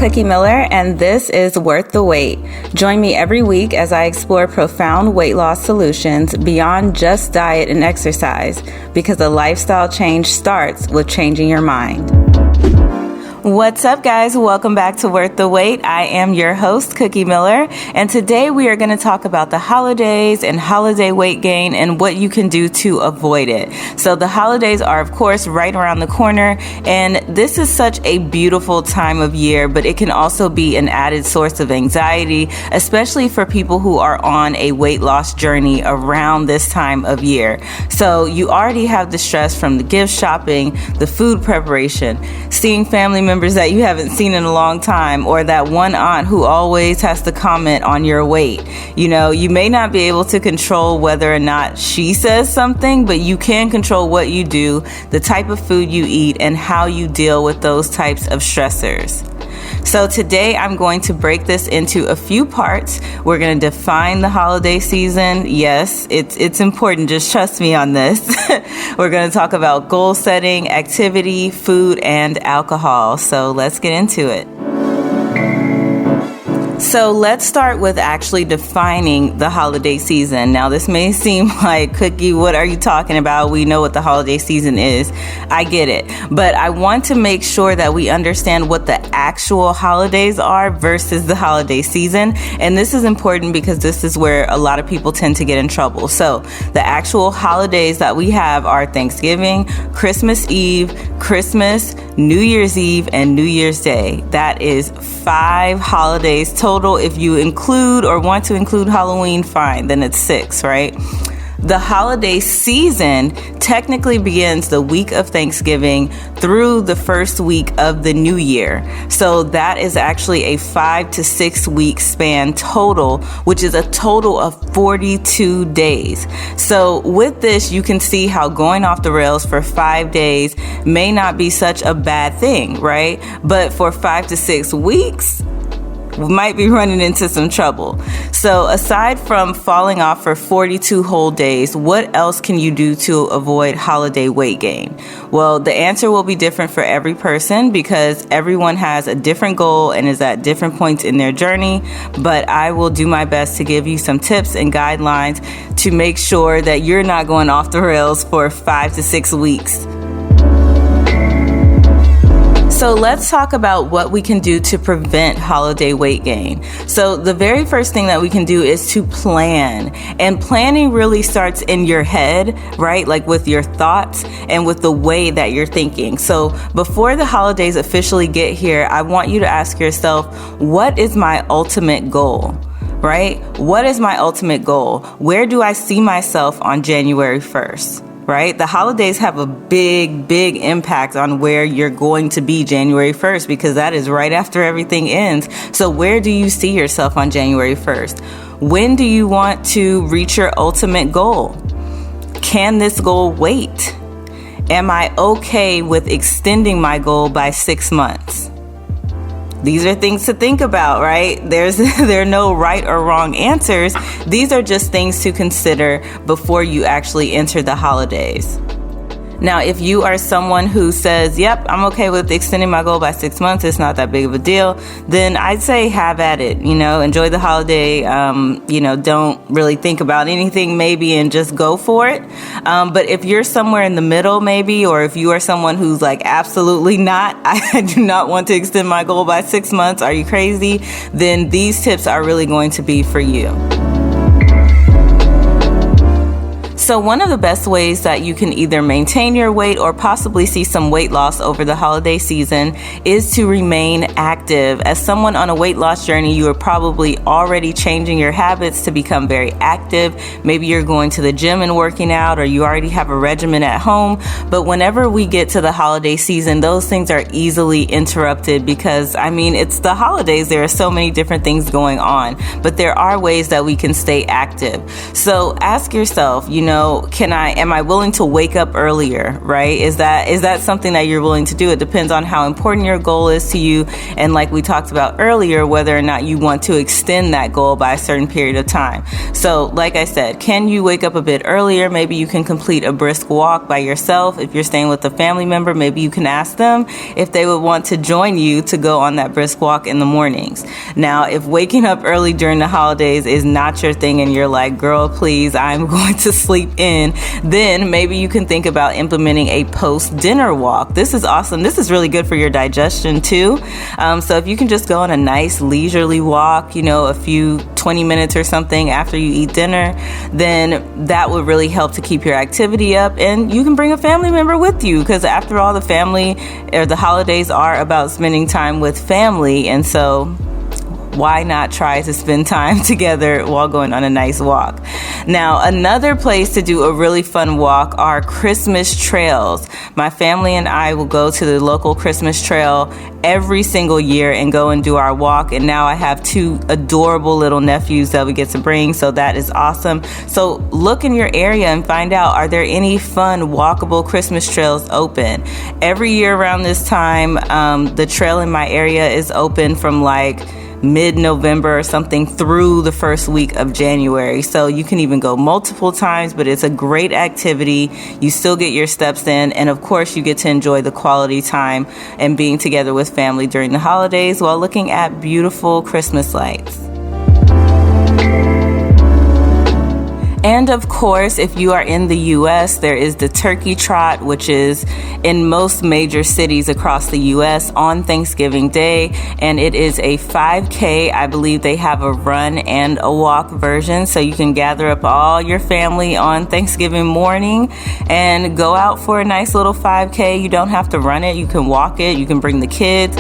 Cookie Miller, and this is Worth the Wait. Join me every week as I explore profound weight loss solutions beyond just diet and exercise, because a lifestyle change starts with changing your mind. What's up, guys? Welcome back to Worth the Wait. I am your host, Cookie Miller, and today we are going to talk about the holidays and holiday weight gain and what you can do to avoid it. So the holidays are, of course, right around the corner, and this is such a beautiful time of year, but it can also be an added source of anxiety, especially for people who are on a weight loss journey around this time of year. So you already have the stress from the gift shopping, the food preparation, seeing family members that you haven't seen in a long time, or that one aunt who always has to comment on your weight. You know, you may not be able to control whether or not she says something, but you can control what you do, the type of food you eat, and how you deal with those types of stressors. So today I'm going to break this into a few parts. We're going to define the holiday season. Yes, it's important. Just trust me on this. We're going to talk about goal setting, activity, food, and alcohol. So let's get into it. So let's start with actually defining the holiday season. Now, this may seem like, Cookie, what are you talking about? We know what the holiday season is. I get it. But I want to make sure that we understand what the actual holidays are versus the holiday season. And this is important because this is where a lot of people tend to get in trouble. So the actual holidays that we have are Thanksgiving, Christmas Eve, Christmas, New Year's Eve, and New Year's Day. That is 5 holidays total. If you include or want to include Halloween, fine, then it's 6, right? The holiday season technically begins the week of Thanksgiving through the first week of the new year. So that is actually a 5 to 6 week span total, which is a total of 42 days. So with this, you can see how going off the rails for 5 days may not be such a bad thing, right? But for 5 to 6 weeks, we might be running into some trouble. So aside from falling off for 42 whole days, what else can you do to avoid holiday weight gain? Well, the answer will be different for every person because everyone has a different goal and is at different points in their journey. But I will do my best to give you some tips and guidelines to make sure that you're not going off the rails for 5 to 6 weeks. So let's talk about what we can do to prevent holiday weight gain. So the very first thing that we can do is to plan. And planning really starts in your head, right? Like with your thoughts and with the way that you're thinking. So before the holidays officially get here, I want you to ask yourself, what is my ultimate goal? Right? What is my ultimate goal? Where do I see myself on January 1st? Right? The holidays have a big impact on where you're going to be January 1st because that is right after everything ends. So where do you see yourself on January 1st? When do you want to reach your ultimate goal? Can this goal wait? Am I okay with extending my goal by 6 months? These are things to think about, right? There are no right or wrong answers. These are just things to consider before you actually enter the holidays. Now, if you are someone who says, yep, I'm okay with extending my goal by 6 months, it's not that big of a deal, then I'd say have at it, enjoy the holiday, don't really think about anything maybe and just go for it. But if you're somewhere in the middle maybe, or if you are someone who's like, absolutely not, I do not want to extend my goal by 6 months, are you crazy? Then these tips are really going to be for you. So one of the best ways that you can either maintain your weight or possibly see some weight loss over the holiday season is to remain active. As someone on a weight loss journey, you are probably already changing your habits to become very active. Maybe you're going to the gym and working out, or you already have a regimen at home. But whenever we get to the holiday season, those things are easily interrupted because, it's the holidays. There are so many different things going on, but there are ways that we can stay active. So ask yourself, am I willing to wake up earlier, right? Is that something that you're willing to do? It depends on how important your goal is to you. And like we talked about earlier, whether or not you want to extend that goal by a certain period of time. So like I said, can you wake up a bit earlier? Maybe you can complete a brisk walk by yourself. If you're staying with a family member, maybe you can ask them if they would want to join you to go on that brisk walk in the mornings. Now, if waking up early during the holidays is not your thing and you're like, girl, please, I'm going to sleep in, then maybe you can think about implementing a post-dinner walk. This is awesome. This is really good for your digestion too. So if you can just go on a nice leisurely walk, a few 20 minutes or something after you eat dinner, then that would really help to keep your activity up. And you can bring a family member with you, because after all, the family or the holidays are about spending time with family. And so why not try to spend time together while going on a nice walk? Now, another place to do a really fun walk are Christmas trails. My family and I will go to the local Christmas trail every single year and go and do our walk. And now I have 2 adorable little nephews that we get to bring. So that is awesome. So look in your area and find out, are there any fun walkable Christmas trails open? Every year around this time, the trail in my area is open from like mid-November or something through the first week of January. So you can even go multiple times, but it's a great activity. You still get your steps in, and of course you get to enjoy the quality time and being together with family during the holidays while looking at beautiful Christmas lights. And of course, if you are in the U.S., there is the Turkey Trot, which is in most major cities across the U.S. on Thanksgiving Day. And it is a 5K. I believe they have a run and a walk version. So you can gather up all your family on Thanksgiving morning and go out for a nice little 5K. You don't have to run it. You can walk it. You can bring the kids.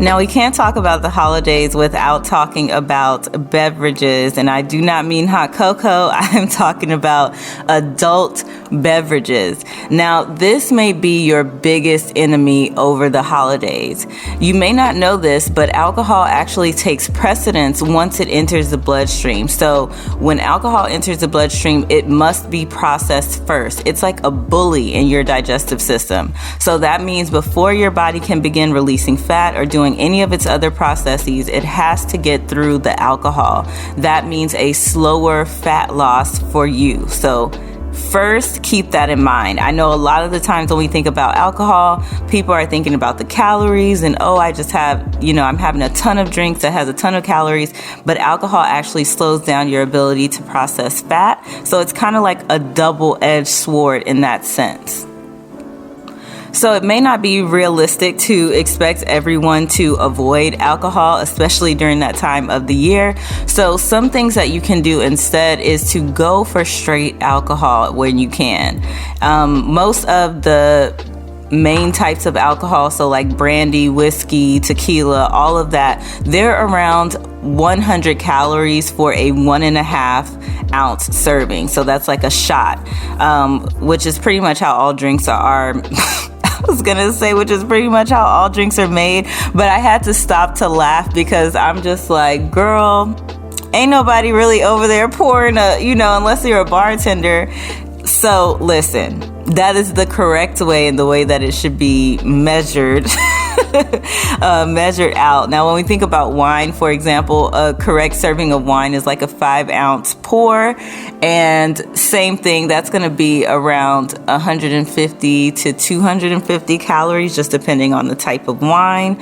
Now, we can't talk about the holidays without talking about beverages, and I do not mean hot cocoa. I'm talking about adult beverages. Now, this may be your biggest enemy over the holidays. You may not know this, but alcohol actually takes precedence once it enters the bloodstream. So when alcohol enters the bloodstream, it must be processed first. It's like a bully in your digestive system. So that means before your body can begin releasing fat or doing any of its other processes, it has to get through the alcohol. That means a slower fat loss for you. So first, keep that in mind. I know a lot of the times when we think about alcohol, people are thinking about the calories and, I'm having a ton of drinks that has a ton of calories, but alcohol actually slows down your ability to process fat. So it's kind of like a double-edged sword in that sense. So it may not be realistic to expect everyone to avoid alcohol, especially during that time of the year. So some things that you can do instead is to go for straight alcohol when you can. Most of the main types of alcohol, so like brandy, whiskey, tequila, all of that, they're around 100 calories for a 1.5 ounce serving. So that's like a shot, which is pretty much how all drinks are. Which is pretty much how all drinks are made. But I had to stop to laugh because I'm just like, girl, ain't nobody really over there pouring unless you're a bartender. So listen, that is the correct way and the way that it should be measured. Measured out. Now, when we think about wine, for example, a correct serving of wine is like a 5-ounce pour, and same thing, that's going to be around 150 to 250 calories, just depending on the type of wine.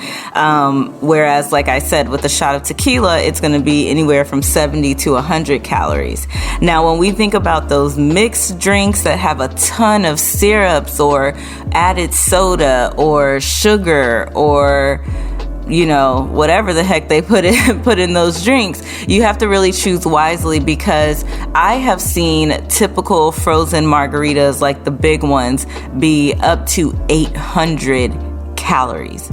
Whereas, like I said, with a shot of tequila, it's going to be anywhere from 70 to 100 calories. Now, when we think about those mixed drinks that have a ton of syrups or added soda or sugar or whatever the heck they put in those drinks, you have to really choose wisely, because I have seen typical frozen margaritas, like the big ones, be up to 800 calories.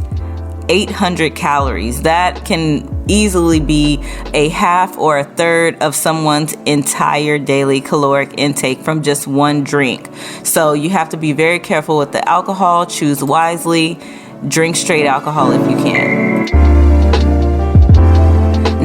800 calories. That can easily be a half or a third of someone's entire daily caloric intake from just one drink. So you have to be very careful with the alcohol, choose wisely, drink straight alcohol if you can.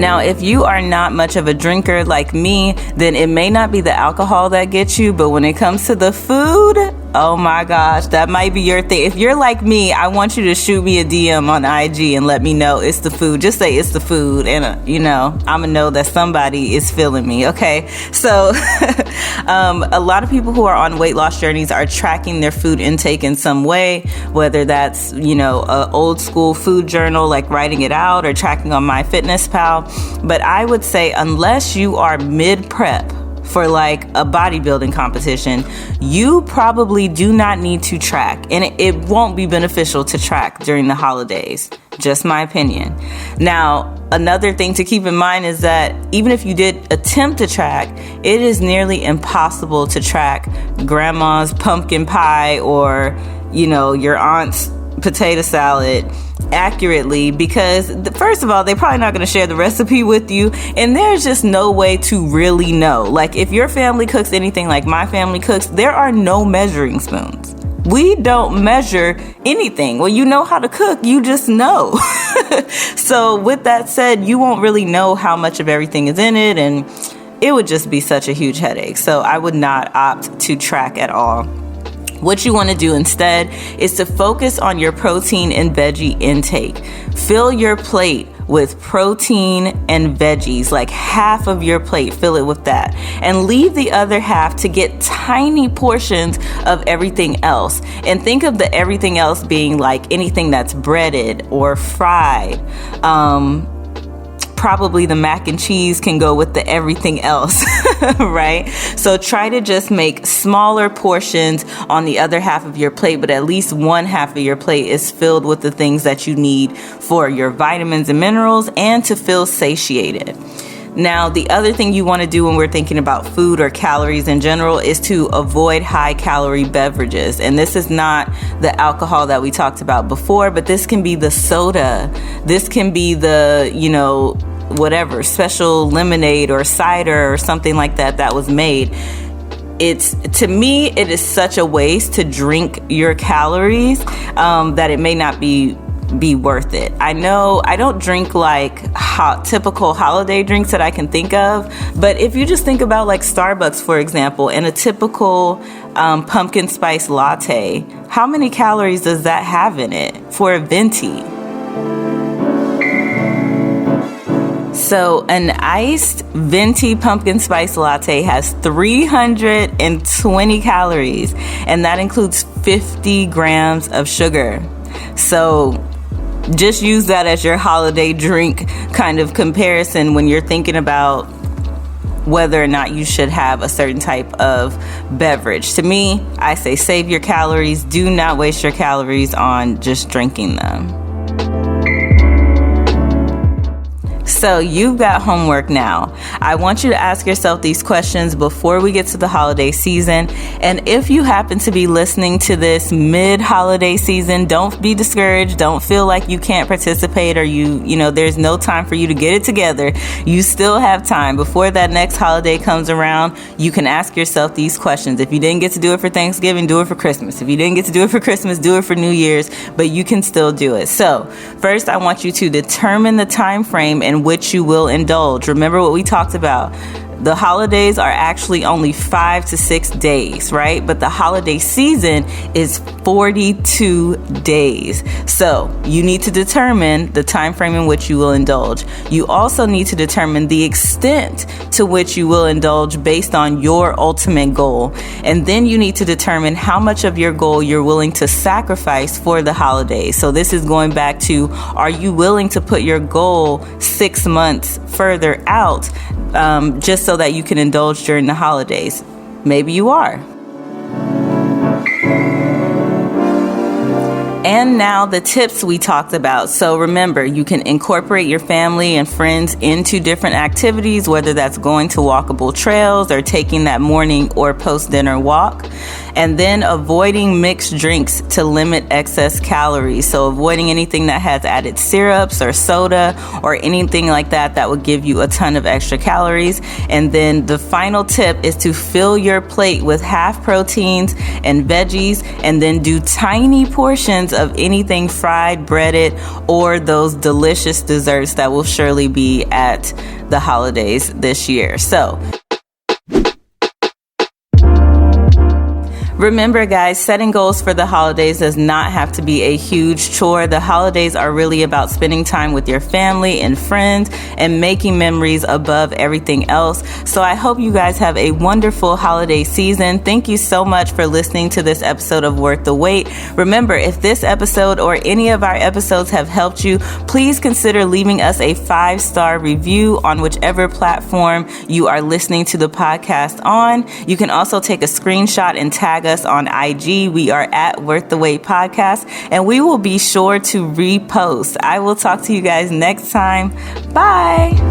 Now, if you are not much of a drinker like me, then it may not be the alcohol that gets you, but when it comes to the food, oh my gosh, that might be your thing. If you're like me, I want you to shoot me a DM on IG and let me know it's the food. Just say it's the food, and I'm gonna know that somebody is feeling me. Okay, so a lot of people who are on weight loss journeys are tracking their food intake in some way, whether that's a old school food journal, like writing it out, or tracking on MyFitnessPal. But I would say, unless you are mid prep for like a bodybuilding competition, you probably do not need to track, and it won't be beneficial to track during the holidays. Just my opinion. Now, another thing to keep in mind is that even if you did attempt to track, it is nearly impossible to track grandma's pumpkin pie or your aunt's potato salad accurately, because first of all, they're probably not going to share the recipe with you, and there's just no way to really know. Like, if your family cooks anything like my family cooks, there are no measuring spoons. We don't measure anything. Well, you know how to cook, you just know. So with that said, you won't really know how much of everything is in it, and it would just be such a huge headache. So I would not opt to track at all. What you want to do instead is to focus on your protein and veggie intake. Fill your plate with protein and veggies, like half of your plate, fill it with that. And leave the other half to get tiny portions of everything else. And think of the everything else being like anything that's breaded or fried. Probably the mac and cheese can go with the everything else, right? So try to just make smaller portions on the other half of your plate, but at least one half of your plate is filled with the things that you need for your vitamins and minerals and to feel satiated. Now, the other thing you want to do when we're thinking about food or calories in general is to avoid high calorie beverages. And this is not the alcohol that we talked about before, but this can be the soda. This can be the, whatever, special lemonade or cider or something like that was made. To me, it is such a waste to drink your calories that it may not be worth it. I know I don't drink like typical holiday drinks that I can think of, but if you just think about like Starbucks, for example, and a typical pumpkin spice latte, how many calories does that have in it for a venti? So an iced venti pumpkin spice latte has 320 calories, and that includes 50 grams of sugar. So just use that as your holiday drink kind of comparison when you're thinking about whether or not you should have a certain type of beverage. To me, I say save your calories. Do not waste your calories on just drinking them. So you've got homework now. I want you to ask yourself these questions before we get to the holiday season. And if you happen to be listening to this mid-holiday season, don't be discouraged. Don't feel like you can't participate or there's no time for you to get it together. You still have time. Before that next holiday comes around, you can ask yourself these questions. If you didn't get to do it for Thanksgiving, do it for Christmas. If you didn't get to do it for Christmas, do it for New Year's, but you can still do it. So first, I want you to determine the time frame in which you will indulge. Remember what we talked about. The holidays are actually only 5 to 6 days, right? But the holiday season is 42 days. So you need to determine the time frame in which you will indulge. You also need to determine the extent to which you will indulge based on your ultimate goal. And then you need to determine how much of your goal you're willing to sacrifice for the holidays. So this is going back to, are you willing to put your goal 6 months further out just so that you can indulge during the holidays? Maybe you are. And now the tips we talked about. So remember, you can incorporate your family and friends into different activities, whether that's going to walkable trails or taking that morning or post-dinner walk. And then avoiding mixed drinks to limit excess calories. So avoiding anything that has added syrups or soda or anything like that that would give you a ton of extra calories. And then the final tip is to fill your plate with half proteins and veggies, and then do tiny portions of anything fried, breaded, or those delicious desserts that will surely be at the holidays this year. So remember, guys, setting goals for the holidays does not have to be a huge chore. The holidays are really about spending time with your family and friends and making memories above everything else. So I hope you guys have a wonderful holiday season. Thank you so much for listening to this episode of Worth the Wait. Remember, if this episode or any of our episodes have helped you, please consider leaving us a 5-star review on whichever platform you are listening to the podcast on. You can also take a screenshot and tag us on IG. We are at Worth the Wait Podcast, and we will be sure to repost. I will talk to you guys next time. Bye.